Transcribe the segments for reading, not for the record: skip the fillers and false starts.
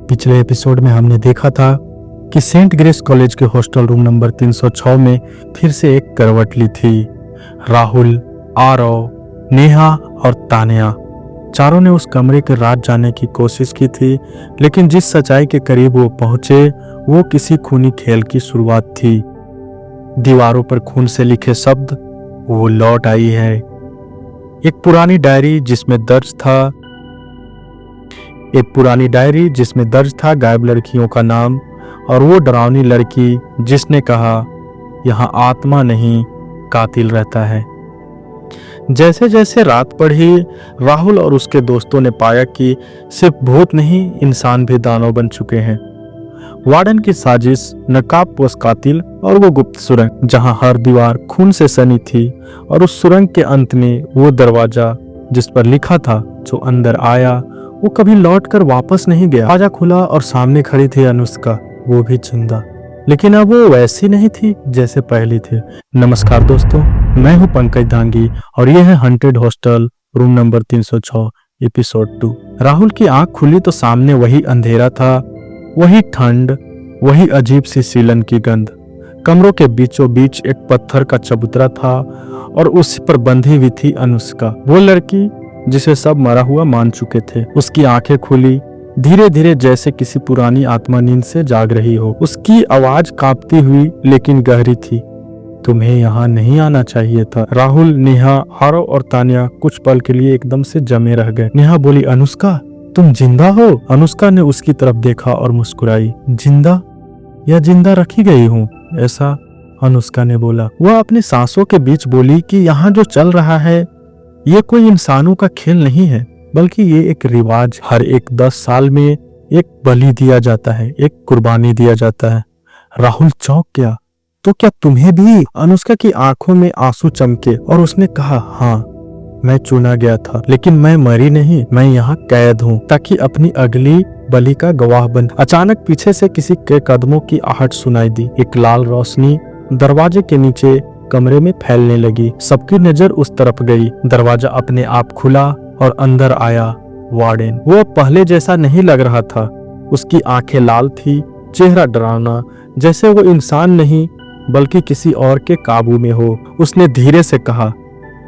पिछले एपिसोड में हमने देखा था कि सेंट ग्रेस कॉलेज के हॉस्टल रूम नंबर 306 में फिर से एक करवट ली थी। राहुल, आरव, नेहा और तान्या चारों ने उस कमरे के राज जाने की कोशिश की थी, लेकिन जिस सच्चाई के करीब वो पहुंचे वो किसी खूनी खेल की शुरुआत थी। दीवारों पर खून से लिखे शब्द वो लौट आई है। एक पुरानी डायरी जिसमें दर्ज था गायब लड़कियों का नाम और वो डरावनी लड़की जिसने कहा यहाँ आत्मा नहीं कातिल रहता है। जैसे जैसे रात बढ़ी, राहुल और उसके दोस्तों ने पाया कि सिर्फ भूत नहीं, इंसान भी दानव बन चुके हैं। वार्डन की साजिश, नकाबपोश कातिल और वो गुप्त सुरंग जहां हर दीवार खून से सनी थी, और उस सुरंग के अंत में वो दरवाजा जिस पर लिखा था जो अंदर आया वो कभी लौट कर वापस नहीं गया। दरवाजा खुला और सामने खड़ी थी अनुष्का, वो भी जिंदा, लेकिन अब वो वैसी नहीं थी जैसे पहली थी। नमस्कार दोस्तों, मैं हूं पंकज धांगी और ये है haunted hostel room number 306 episode 2। Rahul की आंख खुली तो सामने वही अंधेरा था, वही ठंड, वही अजीब सी सीलन की गंध। कमरों के बीचों बीच एक पत्थर का चबूतरा था और उस पर बंधी हुई थी अनुष्का, वो लड़की जिसे सब मरा हुआ मान चुके थे। उसकी आंखें खुली धीरे धीरे जैसे किसी पुरानी आत्मा नींद से जाग रही हो। उसकी आवाज कांपती हुई लेकिन गहरी थी। तुम्हें यहाँ नहीं आना चाहिए था। राहुल, नेहा, आरव और तान्या कुछ पल के लिए एकदम से जमे रह गए। नेहा बोली, अनुष्का तुम जिंदा हो? अनुष्का ने उसकी तरफ देखा और मुस्कुराई। जिंदा या जिंदा रखी गई हूँ ऐसा? अनुष्का ने बोला। वह अपनी सांसों के बीच बोली कि यहाँ जो चल रहा है ये कोई इंसानों का खेल नहीं है, बल्कि ये एक रिवाज। हर एक 10 साल में एक बलि दिया जाता है, एक कुर्बानी दिया जाता है। राहुल चौंक गया। तो क्या तुम्हें भी? अनुष्का की आंखों में आंसू चमके और उसने कहा, हाँ मैं चुना गया था, लेकिन मैं मरी नहीं, मैं यहाँ कैद हूँ ताकि अपनी अगली बलि का गवाह बन। अचानक पीछे से किसी के कदमों की आहट सुनाई दी। एक लाल रोशनी दरवाजे के नीचे कमरे में फैलने लगी। सबकी नजर उस तरफ गई। दरवाजा अपने आप खुला और अंदर आया वार्डन। वो पहले जैसा नहीं लग रहा था। उसकी आंखें लाल थी, चेहरा डरावना, जैसे वो इंसान नहीं बल्कि किसी और के काबू में हो। उसने धीरे से कहा,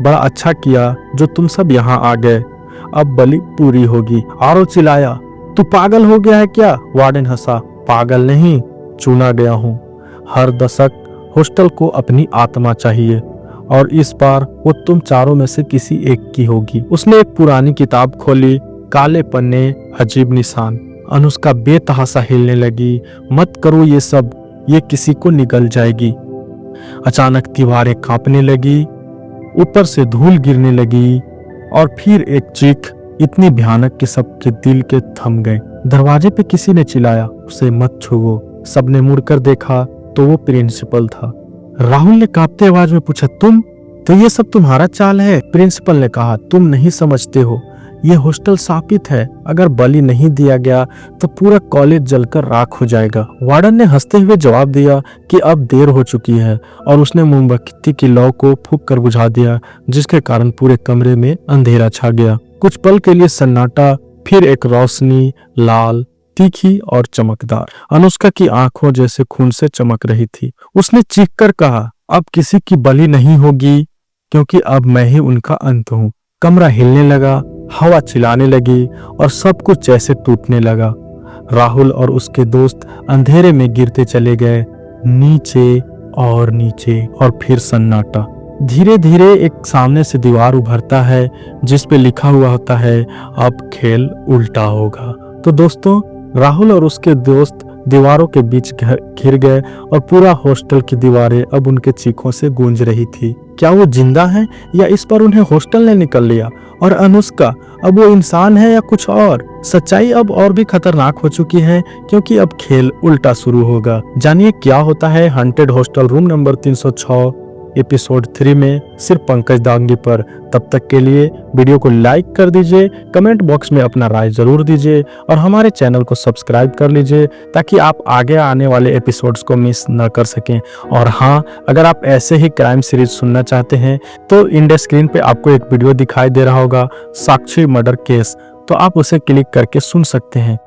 बड़ा अच्छा किया जो तुम सब यहाँ आ गए, अब बलि पूरी होगी। आरव चिल्लाया, तू पागल हो गया है क्या? वार्डन हंसा, पागल नहीं, चुना गया हूँ। हर दशक हॉस्टल को अपनी आत्मा चाहिए और इस बार वो तुम चारों में से किसी एक की होगी। उसने एक पुरानी किताब खोली, काले पन्ने, अजीब निशान। अनुष्का बेतहासा हिलने लगी। मत करो ये सब, ये किसी को निगल जाएगी। अचानक दीवारें कांपने लगी, ऊपर से धूल गिरने लगी और फिर एक चीख इतनी भयानक कि सबके दिल के थम गए। दरवाजे पे किसी ने चिल्लाया, उसे मत छुओ। सबने मुड़कर देखा तो वो प्रिंसिपल था। राहुल ने कांपते आवाज में पूछा, तुम? तो ये सब तुम्हारा चाल है? प्रिंसिपल ने कहा, तुम नहीं समझते हो, ये हॉस्टल शापित है। अगर बलि नहीं दिया गया तो पूरा कॉलेज जलकर राख हो जाएगा। वार्डन ने हंसते हुए जवाब दिया कि अब देर हो चुकी है, और उसने मोमबत्ती की लौ को फूंक कर बुझा दिया, जिसके कारण पूरे कमरे में अंधेरा छा गया। कुछ पल के लिए सन्नाटा, फिर एक रोशनी, लाल, तीखी और चमकदार। अनुष्का की आंखों जैसे खून से चमक रही थी। उसने चीख कर कहा, अब किसी की बलि नहीं होगी, क्योंकि अब मैं ही उनका अंत हूँ। कमरा हिलने लगा, हवा चिल्लाने लगी और सब कुछ जैसे टूटने लगा। राहुल और उसके दोस्त अंधेरे में गिरते चले गए, नीचे और फिर सन्नाटा। धीरे धीरे एक सामने से दीवार उभरता है जिस पे लिखा हुआ होता है, अब खेल उल्टा होगा। तो दोस्तों, राहुल और उसके दोस्त दीवारों के बीच घिर गए और पूरा हॉस्टल की दीवारें अब उनके चीखों से गूंज रही थी। क्या वो जिंदा हैं या इस पर उन्हें हॉस्टल ने निकल लिया? और अनुष्का, अब वो इंसान है या कुछ और? सच्चाई अब और भी खतरनाक हो चुकी है, क्योंकि अब खेल उल्टा शुरू होगा। जानिए क्या होता है haunted hostel room number 306 episode 3 में, सिर्फ पंकज धांगी पर। तब तक के लिए वीडियो को लाइक कर दीजिए, कमेंट बॉक्स में अपना राय जरूर दीजिए और हमारे चैनल को सब्सक्राइब कर लीजिए ताकि आप आगे आने वाले एपिसोड्स को मिस न कर सकें। और हाँ, अगर आप ऐसे ही क्राइम सीरीज सुनना चाहते हैं तो इंडिया स्क्रीन पे आपको एक वीडियो दिखाई दे रहा होगा, साक्षी मर्डर केस, तो आप उसे क्लिक करके सुन सकते हैं।